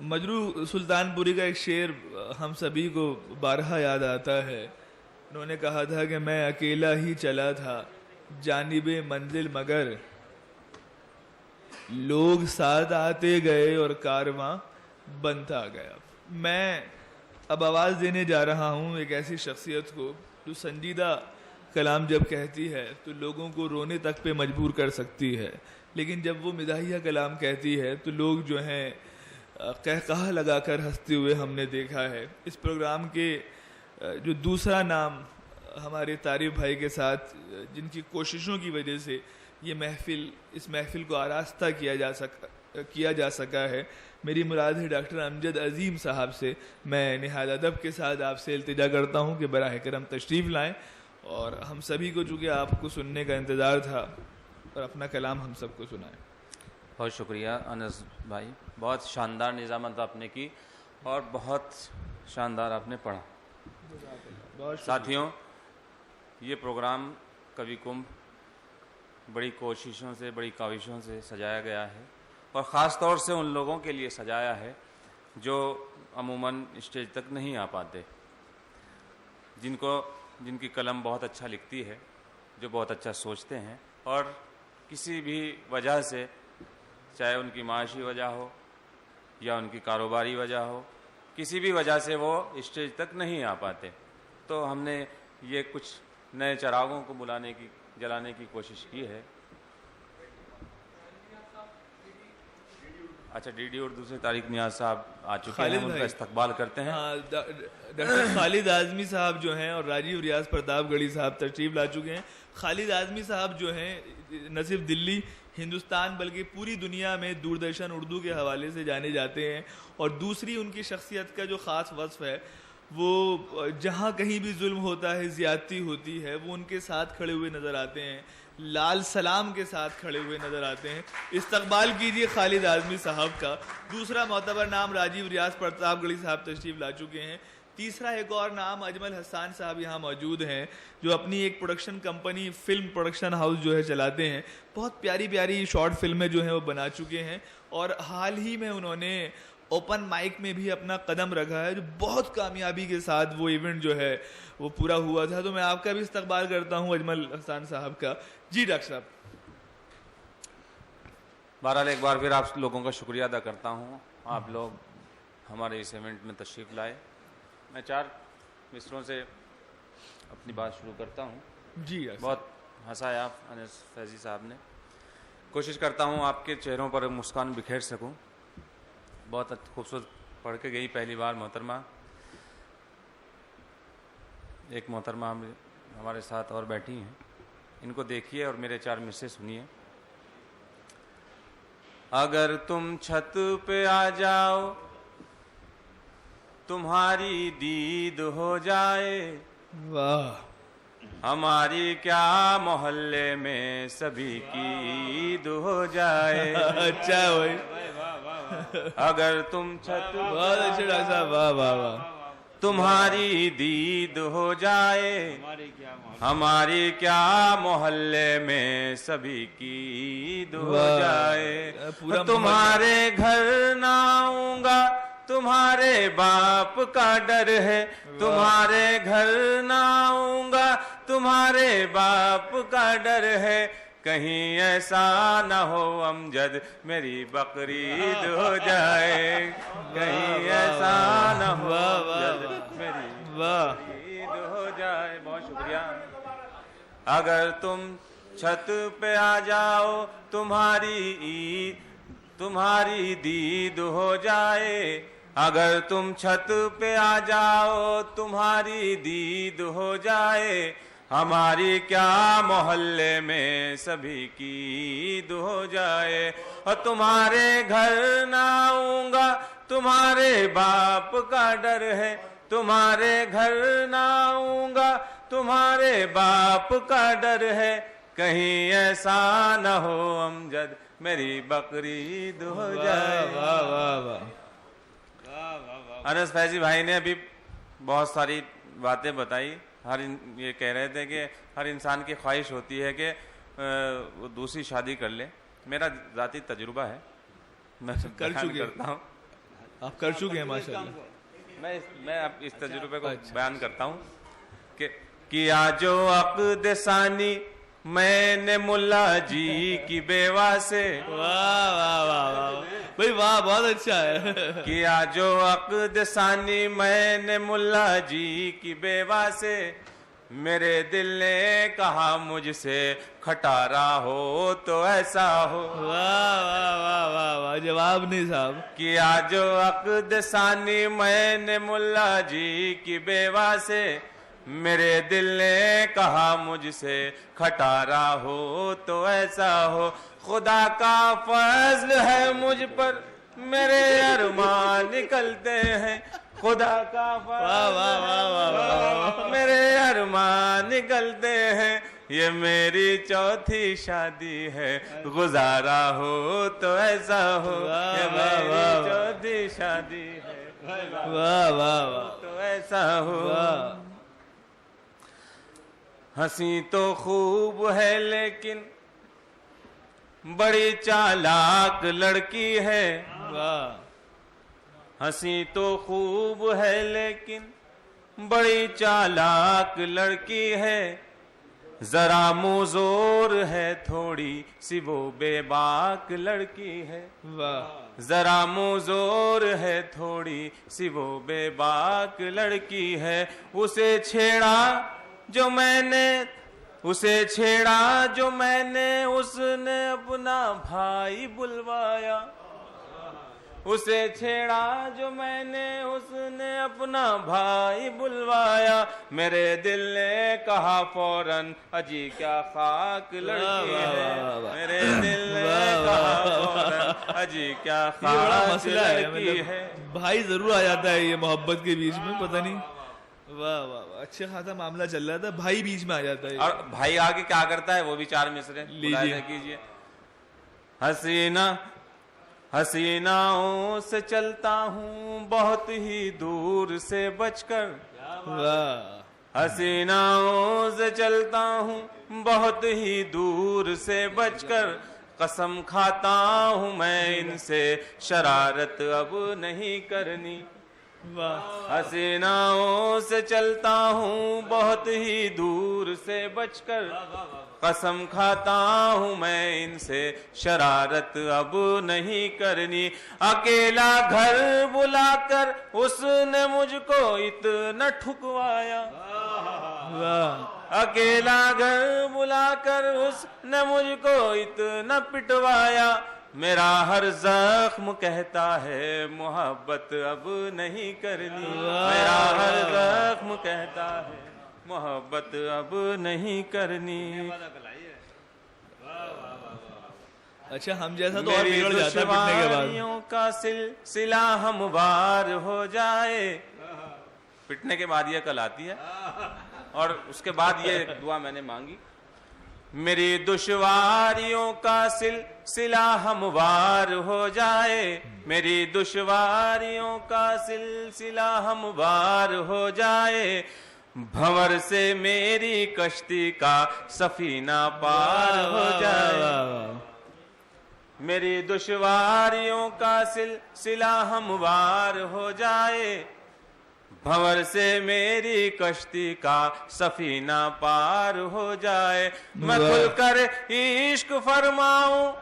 مجروح سلطان پوری کا ایک شعر ہم سبھی کو بارہا یاد آتا ہے. انہوں نے کہا تھا کہ میں اکیلا ہی چلا تھا جانب منزل مگر لوگ ساتھ آتے گئے اور کارواں بنتا گیا. میں اب آواز دینے جا رہا ہوں ایک ایسی شخصیت کو جو سنجیدہ کلام جب کہتی ہے تو لوگوں کو رونے تک پہ مجبور کر سکتی ہے, لیکن جب وہ مداحیہ کلام کہتی ہے تو لوگ جو ہیں قہقہہ لگا کر ہنستے ہوئے ہم نے دیکھا ہے. اس پروگرام کے جو دوسرا نام ہمارے طارف بھائی کے ساتھ جن کی کوششوں کی وجہ سے یہ اس محفل کو آراستہ کیا جا سکا ہے, میری مراد ہے ڈاکٹر امجد عظیم صاحب سے. میں نہایت ادب کے ساتھ آپ سے التجا کرتا ہوں کہ براہ کرم تشریف لائیں اور ہم سبھی کو چونکہ آپ کو سننے کا انتظار تھا اور اپنا کلام ہم سب کو سنائیں. بہت شکریہ انس بھائی, بہت شاندار نظامت آپ نے کی اور بہت شاندار آپ نے پڑھا. ساتھیوں, یہ پروگرام کبھی کمبھ بڑی کوششوں سے بڑی کاوشوں سے سجایا گیا ہے اور خاص طور سے ان لوگوں کے لیے سجایا ہے جو عموماً اسٹیج تک نہیں آ پاتے, جن کی قلم بہت اچھا لکھتی ہے, جو بہت اچھا سوچتے ہیں اور کسی بھی وجہ سے, چاہے ان کی معاشی وجہ ہو یا ان کی کاروباری وجہ ہو, کسی بھی وجہ سے وہ اسٹیج تک نہیں آ پاتے. تو ہم نے یہ کچھ نئے چراغوں کو جلانے کی کوشش کی ہے. اچھا, ڈی ڈی اور دوسرے طارق نیاز صاحب آ چکے ہیں, ان کا استقبال کرتے ہیں. ڈاکٹر خالد اعظمی صاحب جو ہیں اور راجیو ریاض پرتاپ گڑھی صاحب تشریف لا چکے ہیں. خالد اعظمی صاحب جو ہیں نہ صرف دلی, ہندوستان بلکہ پوری دنیا میں دوردرشن اردو کے حوالے سے جانے جاتے ہیں, اور دوسری ان کی شخصیت کا جو خاص وصف ہے وہ جہاں کہیں بھی ظلم ہوتا ہے, زیادتی ہوتی ہے, وہ ان کے ساتھ کھڑے ہوئے نظر آتے ہیں, لال سلام کے ساتھ کھڑے ہوئے نظر آتے ہیں. استقبال کیجئے خالد اعظمی صاحب کا. دوسرا معتبر نام راجیو ریاض پرتاپ گڑھی صاحب تشریف لا چکے ہیں. تیسرا ایک اور نام اجمل حسان صاحب یہاں موجود ہیں جو اپنی ایک production company film production house جو ہے چلاتے ہیں. بہت پیاری پیاری شارٹ فلمیں جو ہیں وہ بنا چکے ہیں اور حال ہی میں انہوں نے اوپن مائک میں بھی اپنا قدم رکھا ہے جو بہت کامیابی کے ساتھ وہ ایونٹ جو ہے وہ پورا ہوا تھا. تو میں آپ کا بھی استقبال کرتا ہوں اجمل حسان صاحب کا. جی ڈاکٹر صاحب. بہرحال ایک بار پھر آپ لوگوں کا شکریہ ادا کرتا ہوں, آپ لوگ ہمارے اس ایونٹ میں تشریف لائے. میں 4 مصروں سے اپنی بات شروع کرتا ہوں. جی بہت ہنسایا انس فیضی صاحب نے. کوشش کرتا ہوں آپ کے چہروں پر مسکان بکھیر سکوں. بہت خوبصورت پڑھ کے گئی پہلی بار محترمہ. ایک محترمہ ہمارے ساتھ اور بیٹھی ہیں, ان کو دیکھیے اور میرے 4 مصرے سنیے. اگر تم چھت پہ آ جاؤ تمہاری دید ہو جائے, واہ, ہماری کیا محلے میں سبھی کی عید ہو جائے. اچھا بھائی, اگر تم چھت بہت اچھے ڈاکٹر صاحب, واہ واہ واہ. تمہاری دید ہو جائے, ہماری کیا محلے میں سبھی کی عید ہو جائے. تمہارے گھر نہ آؤں گا تمہارے باپ کا ڈر ہے, تمہارے گھر نہ آؤں گا تمہارے باپ کا ڈر ہے, کہیں ایسا نہ ہو امجد میری بقرعید ہو جائے, کہیں ایسا نہ ہو امجد میری بقرعید ہو جائے. بہت شکریہ. اگر تم چھت پہ آ جاؤ تمہاری دید ہو جائے, اگر تم چھت پہ آ جاؤ تمہاری دید ہو جائے, ہماری کیا محلے میں سبھی کی عید ہو جائے. اور تمہارے گھر نہ آؤں گا تمہارے باپ کا ڈر ہے, تمہارے گھر نہ آؤں گا تمہارے باپ کا ڈر ہے, کہیں ایسا نہ ہو امجد میری بقرعید ہو جائے. واہ واہ واہ. انس فیضی بھائی نے ابھی بہت ساری باتیں بتائی. یہ کہہ رہے تھے کہ ہر انسان کی خواہش ہوتی ہے کہ وہ دوسری شادی کر لے. میرا ذاتی تجربہ ہے, میں کر چکے کرتا ہوں. آپ کر چکے ہیں ماشاءاللہ. میں اب اس تجربے کو بیان کرتا ہوں کہ کیا جو عقد ثانی میں نے ملا جی کی بیوہ سے. واہ واہ واہ واہ بھائی واہ, بہت اچھا ہے. کیا جو عقد ثانی میں نے ملا جی کی بیوہ سے, میرے دل نے کہا مجھ سے کھٹارا ہو تو ایسا ہو. واہ واہ واہ واہ واہ, جواب نہیں صاحب. کیا جو عقد ثانی میں نے ملا جی کی بیوہ سے, میرے دل نے کہا مجھ سے کھٹارا ہو تو ایسا ہو. خدا کا فضل ہے مجھ پر میرے ارمان نکلتے ہیں, خدا کا فضل میرے ارمان نکلتے ہیں, یہ میری چوتھی شادی ہے گزارا ہو تو ایسا ہو. یہ میری چوتھی شادی ہے واہ واہ واہ تو ایسا ہو. ہنسی تو خوب ہے لیکن بڑی چالاک لڑکی ہے. واہ. ہنسی تو خوب ہے لیکن بڑی چالاک لڑکی ہے, ذرا منہ زور ہے تھوڑی سی وہ بے باک لڑکی ہے. واہ. ذرا منہ زور ہے تھوڑی سی وہ بے باک لڑکی ہے. اسے چھیڑا جو میں نے اس نے اپنا بھائی بلوایا. اسے چھیڑا جو میں نے اس نے اپنا بھائی بلوایا. میرے دل نے کہا فوراً اجی کیا خاک لڑکی ہے. میرے دل نے کہا فوراً اجی کیا خاک لڑکی ہے. بھائی ضرور آ جاتا ہے یہ محبت کے بیچ میں, پتہ نہیں. واہ واہ واہ, اچھا خاصا معاملہ چل رہا تھا, بھائی بیچ میں آ جاتا ہے. اور بھائی آگے کیا کرتا ہے وہ بھی 4 مصرے لیجیے کیجیے. حسیناؤں سے چلتا ہوں بہت ہی دور سے بچ کر. حسیناؤں سے چلتا ہوں بہت ہی دور سے بچ کر, قسم کھاتا ہوں میں ان سے شرارت اب نہیں کرنی. حسیناؤں سے چلتا ہوں بہت ہی دور سے بچ کر, قسم کھاتا ہوں میں ان سے شرارت اب نہیں کرنی. اکیلا گھر بلا کر اس نے مجھ کو اتنا ٹھکوایا. اکیلا گھر بلا کر اس نے مجھ کو اتنا پٹوایا. میرا ہر زخم کہتا ہے محبت اب نہیں کرنی. میرا ہر زخم کہتا ہے محبت اب نہیں کرنی. اچھا ہم جیسا تو اور بگڑ جاتا ہے پٹنے کے بعد. دشواریوں کا سلسلہ ہموار ہو جائے. پٹنے کے بعد یہ کل آتی ہے اور اس کے بعد یہ دعا میں نے مانگی. میری دشواریوں کا سلسلہ ہموار ہو جائے. میری دشواریوں کا سلسلہ ہموار ہو جائے. بھنور سے میری کشتی کا سفینہ پار ہو جائے. میری دشواریوں کا سلسلہ ہموار ہو جائے. بھنور سے میری کشتی کا سفینہ پار ہو جائے. میں کھل کر عشق فرماؤں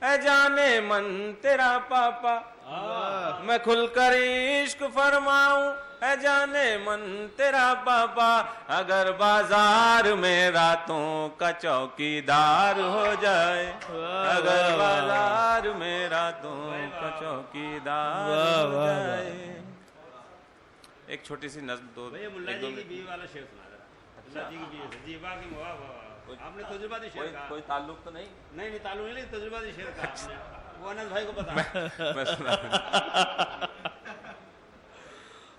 اے جانے من تیرا پاپا. میں کھل کر عشق فرماؤں اے جانے من تیرا پاپا. اگر بازار میں راتوں کا چوکیدار ہو جائے. اگر بازار میں راتوں کا چوکیدار ہو جائے. ایک چھوٹی سی نظم دو آپ نے تجرباتی شعر کہا. کوئی تعلق تو نہیں؟ نہیں تعلق نہیں, تجرباتی شعر کہا وہ انس بھائی کو پتا. میں سنا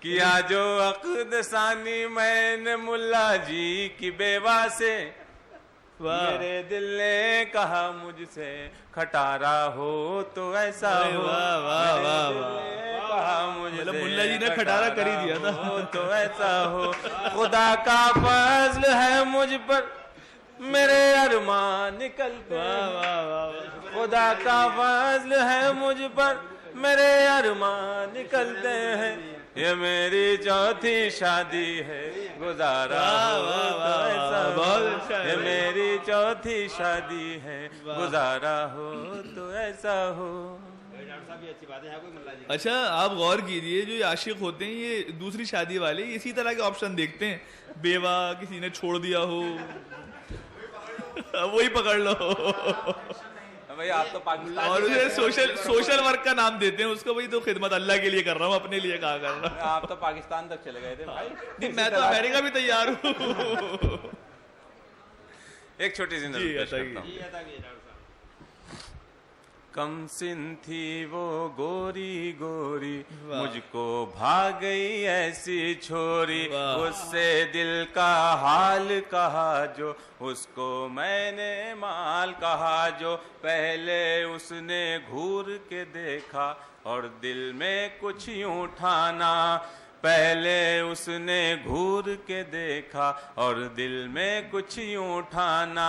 کیا جو عقد ثانی میں نے ملا جی کی بیوہ سے. میرے دل نے کہا مجھ سے کھٹارا ہو تو ایسا ہو. ملا جی نے کھٹارا کر ہی دیا تھا تو ایسا ہو. خدا کا فضل ہے مجھ پر میرے ارمان نکلتے. خدا کا فضل ہے مجھ پر میرے ارمان نکلتے ہیں، یہ میری چوتھی شادی ہے، گزارا ہو تو ایسا ہو، یہ میری چوتھی شادی ہے، گزارا ہو تو ایسا ہو۔ ڈاکٹر صاحب یہ اچھی بات ہے، کوئی ملا جی۔ اچھا آپ غور کیجئے، جو عاشق ہوتے ہیں یہ دوسری شادی والے اسی طرح کے آپشن دیکھتے ہیں، بیوہ، کسی نے چھوڑ دیا ہو وہی پکڑ لو، بھائی آپ تو پاکستان، اور اسے سوشل ورک کا نام دیتے ہیں اس کو، بھائی تو خدمت اللہ کے لیے کر رہا ہوں، اپنے لیے کہا کر رہا ہوں۔ آپ تو پاکستان تک چلے گئے تھے بھائی، نہیں میں تو امریکہ بھی تیار ہوں۔ ایک چھوٹی سی نظر پیش کرتا ہوں۔ یہ تھا کہ ڈاکٹر صاحب کم سن تھی وہ گوری گوری، مجھ کو بھا گئی ایسی چھوری، اس سے دل کا حال کہا جو، اس کو میں نے مال کہا جو، پہلے اس نے گھور کے دیکھا اور دل میں کچھ یوں ٹھانا، پہلے اس نے گھور کے دیکھا اور دل میں کچھ یوں ٹھانا،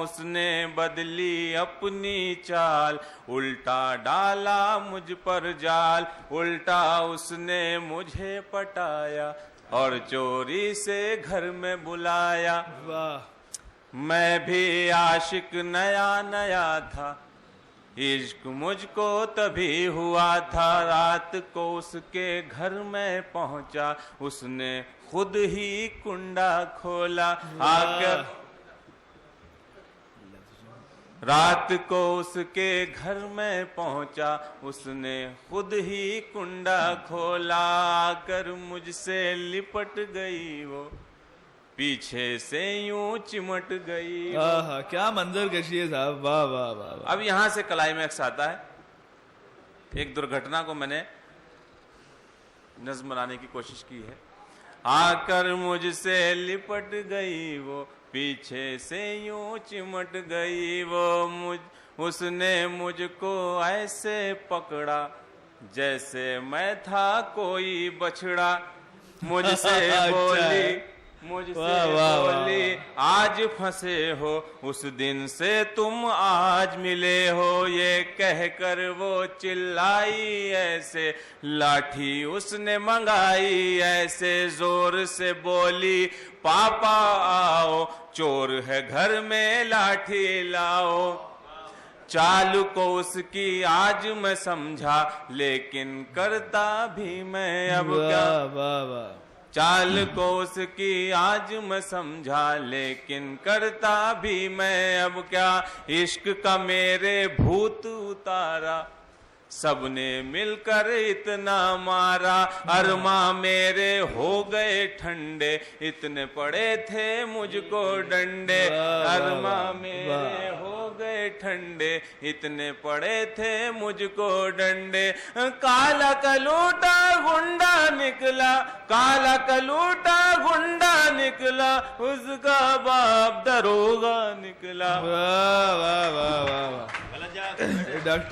اس نے بدلی اپنی چال، الٹا ڈالا مجھ پر جال، الٹا اس نے مجھے پٹایا اور چوری سے گھر میں بلایا۔ میں بھی عاشق نیا نیا تھا، عشق مجھ کو تبھی ہوا تھا، رات کو اس کے گھر میں پہنچا، اس نے خود ہی کنڈا کھولا، آ کر رات کو اس کے گھر میں پہنچا، اس نے خود ہی کنڈا کھولا، آ کر مجھ سے لپٹ گئی وہ، پیچھے سے یوں چمٹ گئی۔ کیا منظر کشی ہے صاحب، واہ واہ واہ۔ اب یہاں سے کلائمیکس آتا ہے، ایک درگھٹنا کو میں نے نظم بنانے کی کوشش کی ہے۔ آ کر مجھ سے لپٹ گئی وہ، پیچھے سے یوں چمٹ گئی وہ، اس نے مجھ کو ایسے پکڑا جیسے میں تھا کوئی بچڑا، مجھ سے بولی آج پھنسے ہو، اس دن سے تم آج ملے ہو، یہ کہہ کر وہ چلائی ایسے، لاٹھی اس نے منگائی ایسے، زور سے بولی پاپا آؤ، چور ہے گھر میں لاٹھی لاؤ۔ چال کو اس کی آج میں سمجھا، لیکن کرتا بھی میں اب کیا، چال کو اس کی آج میں سمجھا، لیکن کرتا بھی میں اب کیا، عشق کا میرے بھوت اتارا، سب نے مل کر اتنا مارا، ارماں میرے ہو گئے ٹھنڈے، اتنے پڑے تھے مجھ کو ڈنڈے، ارماں میرے ہو گئے ٹھنڈے، اتنے پڑے تھے مجھ کو ڈنڈے، کالا کلوٹا گنڈا نکلا، کالا کلوٹا گنڈا نکلا، اس کا باپ دروغہ نکلا۔ واہ واہ واہ واہ۔ ڈاکٹر